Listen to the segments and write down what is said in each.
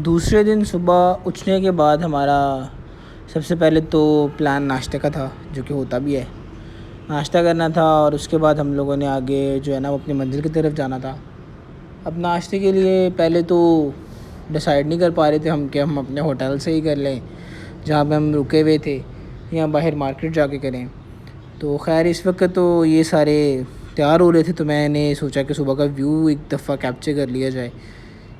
दूसरे दिन सुबह उठने के बाद हमारा सबसे पहले तो प्लान नाश्ते का था, जो कि होता भी है। नाश्ता करना था और उसके बाद हम लोगों ने आगे जो है ना वो अपनी मंज़िल की तरफ जाना था। अब नाश्ते के लिए पहले तो डिसाइड नहीं कर पा रहे थे हम कि हम अपने होटल से ही कर लें, जहाँ पे हम रुके हुए थे, या बाहर मार्केट जाके करें। तो ख़ैर इस वक्त तो ये सारे तैयार हो रहे थे, तो मैंने सोचा कि सुबह का व्यू एक दफ़ा कैप्चर कर लिया जाए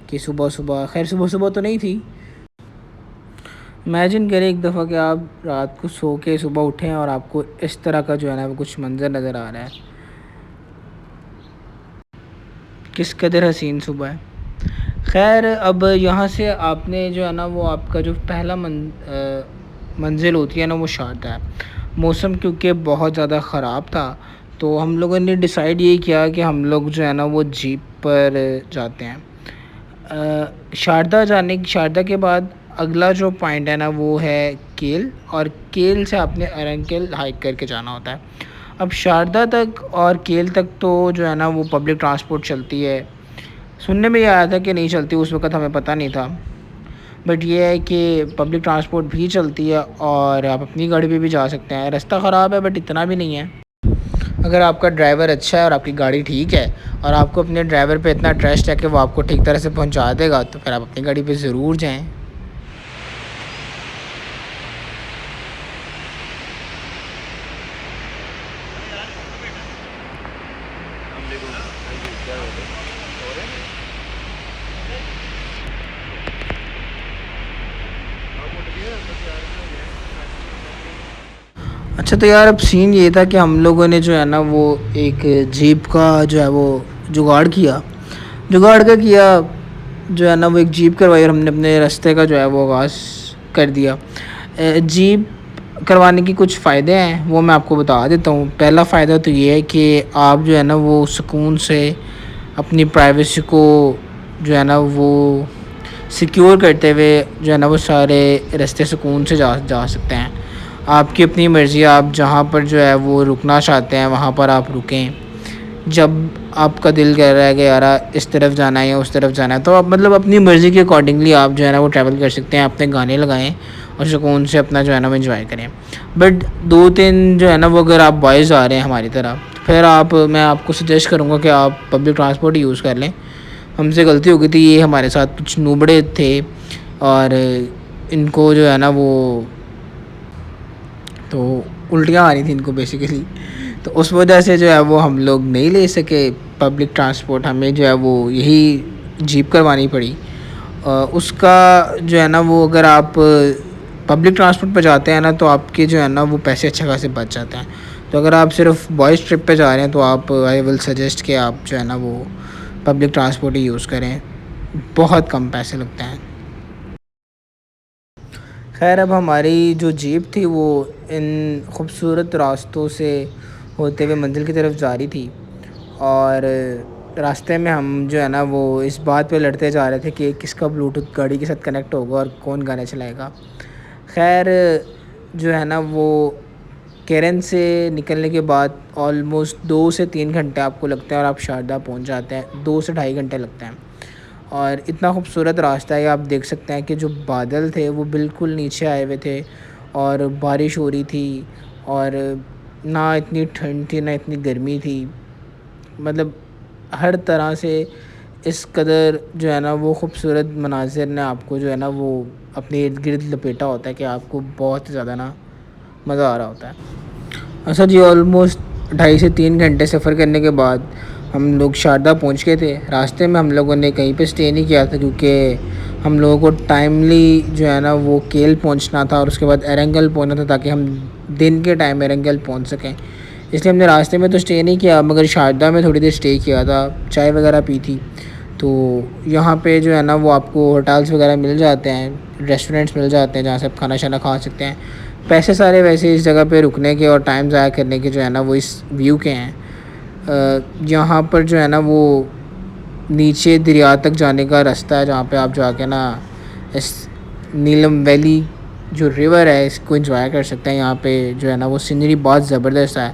कि सुबह-सुबह, ख़ैर सुबह-सुबह तो नहीं थी। इमेजिन करें एक दफ़ा कि आप रात को सो के सुबह उठें और आपको इस तरह का जो है ना वो कुछ मंज़र नज़र आ रहा है। किस कदर हसीन सुबह है। ख़ैर अब यहाँ से आपने जो है ना वो आपका जो पहला मंज़िल होती है ना वो शारदा है। मौसम क्योंकि बहुत ज़्यादा ख़राब था, तो हम लोगों ने डिसाइड ये किया कि हम लोग जो है ना वो जीप पर जाते हैं। शारदा के बाद अगला जो पॉइंट है ना वो है केल, और केल से आपने अरंकेल हाइक करके जाना होता है। अब शारदा तक और केल तक तो जो है ना वो पब्लिक ट्रांसपोर्ट चलती है। सुनने में ये आया था कि नहीं चलती, उस वक़्त हमें पता नहीं था। बट ये है कि पब्लिक ट्रांसपोर्ट भी चलती है और आप अपनी गाड़ी पे भी जा सकते हैं। रास्ता ख़राब है बट इतना भी नहीं है। अगर आपका ड्राइवर अच्छा है और आपकी गाड़ी ठीक है और आपको अपने ड्राइवर पे इतना ट्रस्ट है कि वो आपको ठीक तरह से पहुंचा देगा, तो फिर आप अपनी गाड़ी पे ज़रूर जाएं। अच्छा, तो यार अब सीन ये था कि हम लोगों ने जो है ना वो एक जीप का जो है वो जुगाड़ किया। जुगाड़ क्या किया, जो है ना वो एक जीप करवाई और हमने अपने रास्ते का जो है वो आगाज़ कर दिया। जीप करवाने के कुछ फ़ायदे हैं, वो मैं आपको बता देता हूँ। पहला फ़ायदा तो ये है कि आप जो है ना वो सुकून से अपनी प्राइवेसी को जो है ना वो सिक्योर करते हुए जो है ना वो सारे रास्ते सुकून से जा जा सकते हैं। आपकी अपनी मर्ज़ी, आप जहाँ पर जो है वो रुकना चाहते हैं वहाँ पर आप रुकें। जब आपका दिल कर रहा है कि यार इस तरफ जाना है या उस तरफ जाना है, तो आप मतलब अपनी मर्ज़ी के अकॉर्डिंगली आप जो है ना वो ट्रैवल कर सकते हैं। अपने गाने लगाएँ और सुकून से अपना जो है ना वो एंजॉय करें। बट 2-3 जो है ना वो अगर आप बॉयज़ आ रहे हैं हमारी तरह, फिर मैं आपको सजेस्ट करूँगा कि आप पब्लिक ट्रांसपोर्ट यूज़ कर लें। हमसे गलती हो गई थी, ये हमारे साथ कुछ नूबड़े थे और इनको जो है ना वो तो उल्टियाँ आ रही थी इनको बेसिकली। तो उस वजह से जो है वो हम लोग नहीं ले सके पब्लिक ट्रांसपोर्ट, हमें जो है वो यही जीप करवानी पड़ी। उसका जो है ना वो अगर आप पब्लिक ट्रांसपोर्ट पे जाते हैं ना तो आपके जो है ना वो पैसे अच्छे खासे बच जाते हैं। तो अगर आप सिर्फ बॉयज़ ट्रिप पे जा रहे हैं तो आप आई विल सजेस्ट कि आप जो है ना वो पब्लिक ट्रांसपोर्ट ही यूज़ करें, बहुत कम पैसे लगते हैं। खैर अब हमारी जो जीप थी वो इन खूबसूरत रास्तों से होते हुए मंजिल की तरफ जा रही थी, और रास्ते में हम जो है ना वो इस बात पे लड़ते जा रहे थे कि किसका ब्लूटूथ गाड़ी के साथ कनेक्ट होगा और कौन गाने चलाएगा। खैर जो है ना वो केरन से निकलने के बाद ऑलमोस्ट 2 से 3 घंटे आपको लगते हैं और आप शारदा पहुंच जाते हैं। 2 से ढाई घंटे लगते हैं और इतना खूबसूरत रास्ता है। आप देख सकते हैं कि जो बादल थे वो बिल्कुल नीचे आए हुए थे और बारिश हो रही थी, और ना इतनी ठंड थी ना इतनी गर्मी थी। मतलब हर तरह से इस कदर जो है ना वो खूबसूरत मनाज़िर ने आपको जो है ना वो अपने इर्द गिर्द लपेटा होता है कि आपको बहुत ज़्यादा ना मज़ा आ रहा होता है। अच्छा जी, ऑलमोस्ट 2.5 से 3 घंटे सफ़र करने के बाद हम लोग शारदा पहुंच गए थे। रास्ते में हम लोगों ने कहीं पे स्टे नहीं किया था, क्योंकि हम लोगों को टाइमली जो है ना वो केल पहुंचना था और उसके बाद एरंगल पहुंचना था, ताकि हम दिन के टाइम एरंगल पहुंच सकें। इसलिए हमने रास्ते में तो स्टे नहीं किया, मगर शारदा में थोड़ी देर स्टे किया था, चाय वगैरह पी थी। तो यहाँ पे जो है ना वो आपको होटल्स वगैरह मिल जाते हैं, रेस्टोरेंट्स मिल जाते हैं जहाँ से आप खाना शाना खा सकते हैं। पैसे सारे वैसे इस जगह पे रुकने के और टाइम ज़ाया करने के जो है ना वो इस व्यू के हैं। यहाँ पर जो है ना वो नीचे दरिया तक जाने का रास्ता है, जहाँ पे आप जाके ना इस नीलम वैली जो रिवर है इसको एंजॉय कर सकते हैं। यहाँ पे जो है ना वो सीनरी बहुत ज़बरदस्त है,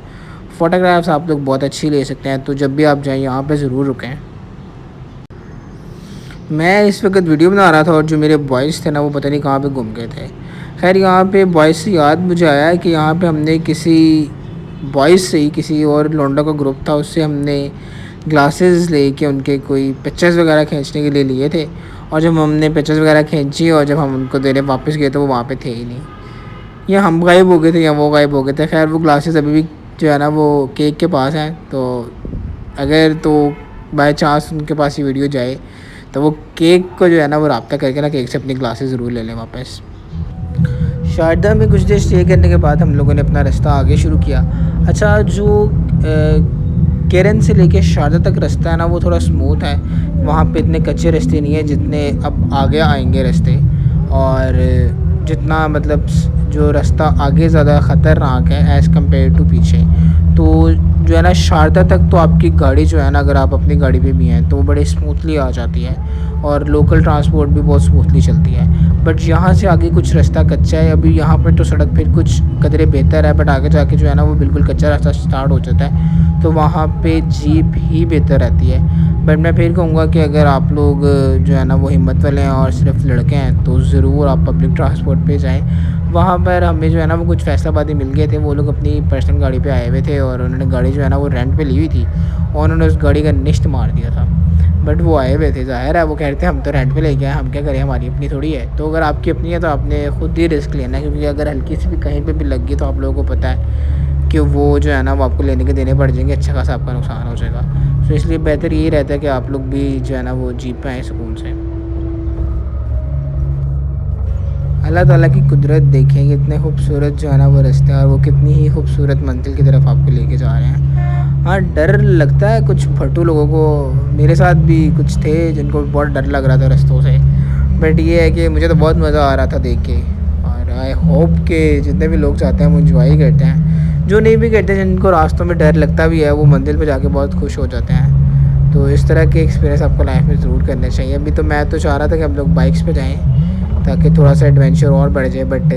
फ़ोटोग्राफ्स आप लोग बहुत अच्छी ले सकते हैं। तो जब भी आप जाएँ यहाँ पे ज़रूर रुकें। मैं इस वक्त वीडियो बना रहा था और जो मेरे बॉयज़ थे ना वो पता नहीं कहाँ पे गुम गए थे। खैर यहाँ पे बॉयज़ से याद मुझे आया कि यहाँ पे हमने किसी बॉयज़ से ही किसी और लौंडा का ग्रुप था, उससे हमने ग्लासेस लेके उनके कोई पिक्चर्स वगैरह खींचने के लिए लिए थे। और जब हमने पिक्चर्स वगैरह खींची और जब हम उनको देने वापस गए तो वो वहाँ पे थे ही नहीं। या हम गायब हो गए थे या वो गायब हो गए थे। खैर वो ग्लासेस अभी भी जो है ना वो केक के पास हैं, तो अगर तो बाय चांस उनके पास ये वीडियो जाए तो वो केक को जो है ना वो रब्ता करके ना केक से अपनी ग्लासेस ज़रूर ले लें वापस। शारदा में कुछ देर स्टे करने के बाद हम लोगों ने अपना रास्ता आगे शुरू किया। अच्छा, जो केरन से लेके शारदा तक रास्ता है ना वो थोड़ा स्मूथ है। वहाँ पे इतने कच्चे रास्ते नहीं है जितने अब आगे आएंगे रास्ते। और जितना मतलब जो रास्ता आगे ज़्यादा ख़तरनाक है एज़ कम्पेयर टू पीछे। तो जो है ना शारदा तक तो आपकी गाड़ी जो है ना, अगर आप अपनी गाड़ी पे भी हैं तो वो बड़े स्मूथली आ जाती है और लोकल ट्रांसपोर्ट भी बहुत स्मूथली चलती है। बट यहाँ से आगे कुछ रास्ता कच्चा है। अभी यहाँ पर तो सड़क फिर कुछ कदरे बेहतर है, बट आगे जाके जो है ना वो बिल्कुल कच्चा रास्ता स्टार्ट हो जाता है, तो वहाँ पे जीप ही बेहतर रहती है। बट मैं फिर कहूँगा कि अगर आप लोग जो है ना वो हिम्मत वाले हैं और सिर्फ लड़के हैं तो ज़रूर आप पब्लिक ट्रांसपोर्ट पे जाएँ। वहाँ पर हमें जो है ना वो कुछ फैसलाबादी मिल गए थे। वो लोग अपनी पर्सनल गाड़ी पे आए हुए थे और उन्होंने गाड़ी जो है ना वो रेंट पे ली हुई थी और उन्होंने उस गाड़ी का निश्त मार दिया था। बट वो आए हुए थे, ज़ाहिर है वो कह रहे थे हम तो रेंट पे लेके आए, हम क्या करें, हमारी अपनी थोड़ी है। तो अगर आपकी अपनी है तो आपने ख़ुद ही रिस्क लेना है, क्योंकि अगर हल्की सी भी कहीं पे भी लग गई तो आप लोगों को पता है कि वो जो है ना वो आपको लेने के देने पड़ जाएंगे, अच्छा खासा आपका नुकसान हो जाएगा। तो इसलिए बेहतर यही रहता है कि आप लोग भी जो है ना वो जीप पे आएँ सुकून से। अल्लाह ताला की कुदरत देखें, कितने खूबसूरत जो है ना वो रास्ते हैं और वो कितनी ही खूबसूरत मंजिल की तरफ आपको लेके जा रहे हैं। हाँ, डर लगता है कुछ फट्टू लोगों को। मेरे साथ भी कुछ थे जिनको बहुत डर लग रहा था रास्तों से। बट ये है कि मुझे तो बहुत मज़ा आ रहा था देख के। और आई होप कि जितने भी लोग चाहते हैं वो इंजॉय ही करते हैं। जो नहीं भी करते, जिनको रास्तों में डर लगता भी है, वो मंजिल पर जाके बहुत खुश हो जाते हैं। तो इस तरह के एक्सपीरियंस आपको लाइफ में ज़रूर करने चाहिए। अभी तो मैं तो चाह रहा था कि हम लोग बाइक्स पे जाएं ताकि थोड़ा सा एडवेंचर और बढ़ जाए, बट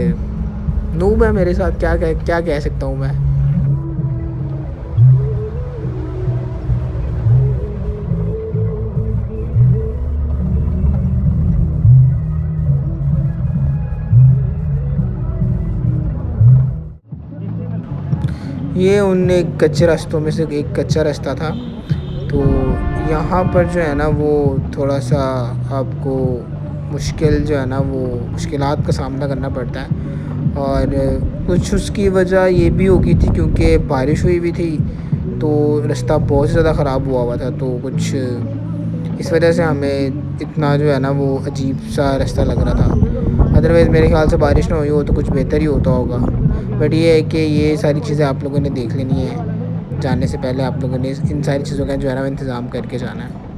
नूब है मेरे साथ, क्या कह सकता हूँ मैं। ये उन एक कच्चे रास्तों में से एक कच्चा रास्ता था। तो यहाँ पर जो है ना वो थोड़ा सा आपको मुश्किल जो है ना वो मुश्किलात का सामना करना पड़ता है। और कुछ उसकी वजह ये भी हो गई थी क्योंकि बारिश हुई भी थी, तो रास्ता बहुत ज़्यादा ख़राब हुआ था। तो कुछ इस वजह से हमें इतना जो है ना वो अजीब सा रास्ता लग रहा था। अदरवाइज़ मेरे ख्याल से बारिश ना हुई हो तो कुछ बेहतर ही होता होगा। बट ये है कि ये सारी चीज़ें आप लोगों ने देख लेनी है, जाने से पहले आप लोगों ने इन सारी चीज़ों का जो है ना इंतज़ाम करके जाना है।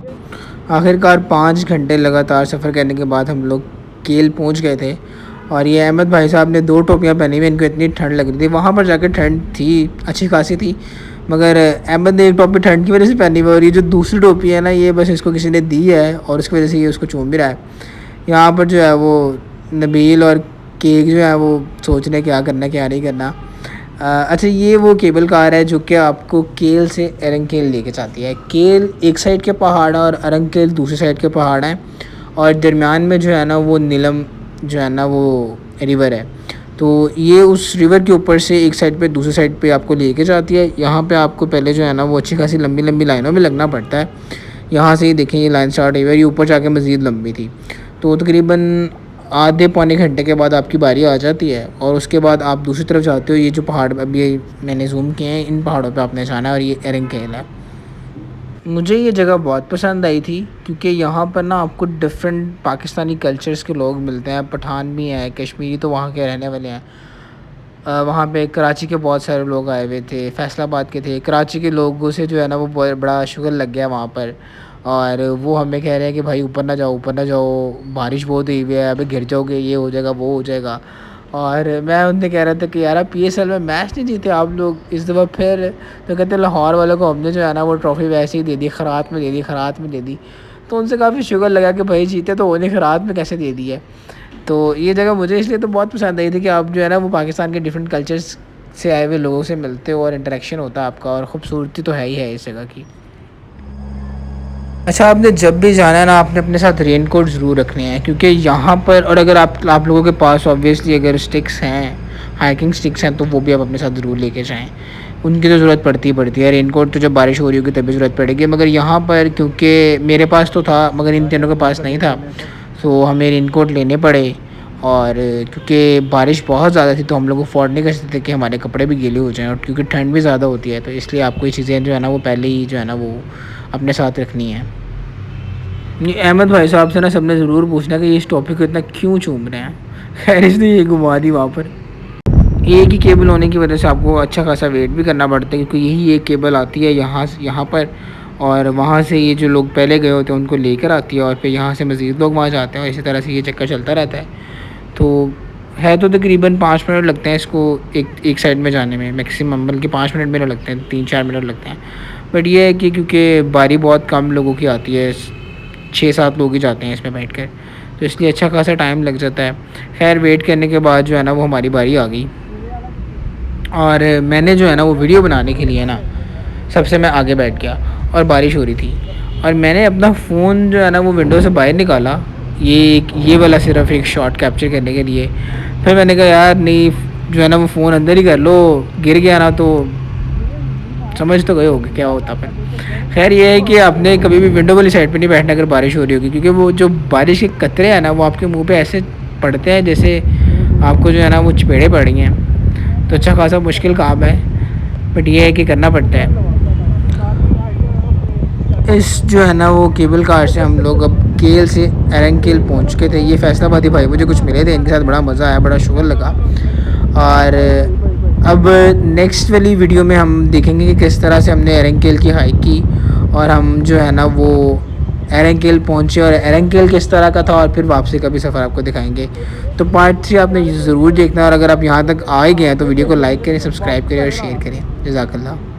आखिरकार 5 घंटे लगातार सफ़र करने के बाद हम लोग केल पहुंच गए थे। और ये अहमद भाई साहब ने 2 टोपियाँ पहनी हुई, इनको इतनी ठंड लग रही थी। वहाँ पर जाकर ठंड थी, अच्छी खासी थी, मगर अहमद ने एक टोपी ठंड की वजह से पहनी हुई है और ये जो दूसरी टोपी है ना ये बस इसको किसी ने दी है और उसकी वजह से ये उसको चूम भी रहा है। यहाँ पर जो है वो नबील और केक जो है वो सोच रहे हैं क्या करना क्या नहीं करना। अच्छा, ये वो केबल कार है जो कि आपको केल से एरंकेल लेके जाती है। केल एक साइड के पहाड़ है और एरंकेल दूसरी साइड के पहाड़ हैं और दरमियान में जो है ना वो नीलम जो है ना वो रिवर है। तो ये उस रिवर के ऊपर से एक साइड पे दूसरी साइड पे आपको लेके जाती है। यहाँ पे आपको पहले जो है ना वो अच्छी खासी लंबी लंबी लाइनों में लगना पड़ता है। यहाँ से ही देखें, ये लाइन स्टार्ट हुई है, ये ऊपर जाके मज़ीद लंबी थी। तो तकरीबन आधे पौने घंटे के बाद आपकी बारी आ जाती है और उसके बाद आप दूसरी तरफ जाते हो। ये जो पहाड़ अभी मैंने जूम किए हैं, इन पहाड़ों पे आपने जाना है और ये एरंकेल है। मुझे ये जगह बहुत पसंद आई थी क्योंकि यहाँ पर ना आपको डिफरेंट पाकिस्तानी कल्चर्स के लोग मिलते हैं। पठान भी हैं, कश्मीरी तो वहाँ के रहने वाले हैं। वहाँ पे कराची के बहुत सारे लोग आए हुए थे, फैसलाबाद के थे। कराची के लोगों से जो है ना वो बहुत बड़ा शुगर लग गया वहाँ पर। और वो हमें कह रहे हैं कि भाई ऊपर ना जाओ, ऊपर ना जाओ, बारिश बहुत हुई हुई है, अभी गिर जाओगे, ये हो जाएगा वो हो जाएगा। और मैं उनसे कह रहा था कि यार PSL में मैच नहीं जीते आप लोग इस दफ़ा फिर। तो कहते लाहौर वालों को हमने जो है ना वो ट्रॉफ़ी वैसे ही दे दी, खरात में दे दी, खरात में दे दी। तो उनसे काफ़ी शुगर लगा कि भाई जीते तो उन्हें खरात में कैसे दे दी है। तो ये जगह मुझे इसलिए तो बहुत पसंद आई थी कि आप जो है ना वो पाकिस्तान के डिफरेंट कल्चर्स से आए हुए लोगों से मिलते हो और इंटरेक्शन होता है आपका, और ख़ूबसूरती तो है ही है इस जगह की। अच्छा, आपने जब भी जाना है ना, आपने अपने साथ रेनकोट ज़रूर रखने हैं, क्योंकि यहाँ पर और अगर आप लोगों के पास ऑब्वियसली अगर स्टिक्स हैं, हाइकिंग स्टिक्स हैं, तो वो भी आप अपने साथ ज़रूर लेके जाएँ। उनकी तो ज़रूरत पड़ती है। रेनकोट तो जब बारिश हो रही होगी तभी ज़रूरत पड़ेगी, मगर यहाँ पर क्योंकि मेरे पास तो था मगर इन तीनों के पास नहीं था, तो हमें रेनकोट लेने पड़े। और क्योंकि बारिश बहुत ज़्यादा थी तो हम लोग अफ़ोर्ड नहीं कर सकते थे कि हमारे कपड़े भी गीले हो जाएँ, और क्योंकि ठंड भी ज़्यादा होती है, तो इसलिए आपको ये चीज़ें जो है ना वो पहले ही जो है ना वो अपने साथ रखनी है। ये अहमद भाई साहब से ना सबने ज़रूर पूछना कि ये इस टॉपिक को इतना क्यों चूम रहे हैं। खैर, इसने ये घुमा दी वहाँ पर। एक ही केबल होने की वजह से आपको अच्छा खासा वेट भी करना पड़ता है, क्योंकि यही एक केबल आती है यहाँ पर, और वहाँ से ये जो लोग पहले गए होते हैं उनको लेकर आती है, और फिर यहाँ से मज़ीद लोग वहाँ जाते हैं, और इसी तरह से ये चक्कर चलता रहता है। तो है तो तकरीबन 5 मिनट लगते हैं इसको एक साइड में जाने में, मैक्सिमम, बल्कि 5 मिनट भी नहीं लगते हैं, 3-4 मिनट लगते हैं। बट ये है कि क्योंकि बारी बहुत कम लोगों की आती है, 6-7 लोग ही जाते हैं इसमें बैठकर, तो इसलिए अच्छा खासा टाइम लग जाता है। खैर, वेट करने के बाद जो है ना वो हमारी बारी आ गई, और मैंने जो है ना वो वीडियो बनाने के लिए ना सबसे मैं आगे बैठ गया, और बारिश हो रही थी, और मैंने अपना फ़ोन जो है ना वो विंडो से बाहर निकाला, ये वाला सिर्फ एक शॉट कैप्चर करने के लिए। फिर मैंने कहा यार नहीं, जो है ना वो फ़ोन अंदर ही कर लो, गिर गया ना तो समझ तो गए होगे क्या होता। फिर खैर ये है कि आपने कभी भी विंडो वाली साइड पे नहीं बैठना अगर बारिश हो रही होगी, क्योंकि वो जो बारिश के कतरे हैं ना वो आपके मुंह पे ऐसे पड़ते हैं जैसे आपको जो है ना वो चपेड़े पड़ रही हैं। तो अच्छा खासा मुश्किल काम है, बट ये है कि करना पड़ता है। इस जो है ना वो केबल कार से हम लोग अब केल से एरंकेल पहुंच चुके थे। ये फैसलाबादी भाई मुझे कुछ मिले थे, इनके साथ बड़ा मज़ा आया, बड़ा शुगर लगा। और अब नेक्स्ट वाली वीडियो में हम देखेंगे कि किस तरह से हमने एरंकेल की हाइक की, और हम जो है ना वो एरंकेल पहुँचे, और एरंकेल किस तरह का था, और फिर वापसी का भी सफ़र आपको दिखाएंगे। तो पार्ट 3 आपने ज़रूर देखना, और अगर आप यहाँ तक आ ही गए हैं तो वीडियो को लाइक करें, सब्सक्राइब करें और शेयर करें। जज़ाकल्लाह।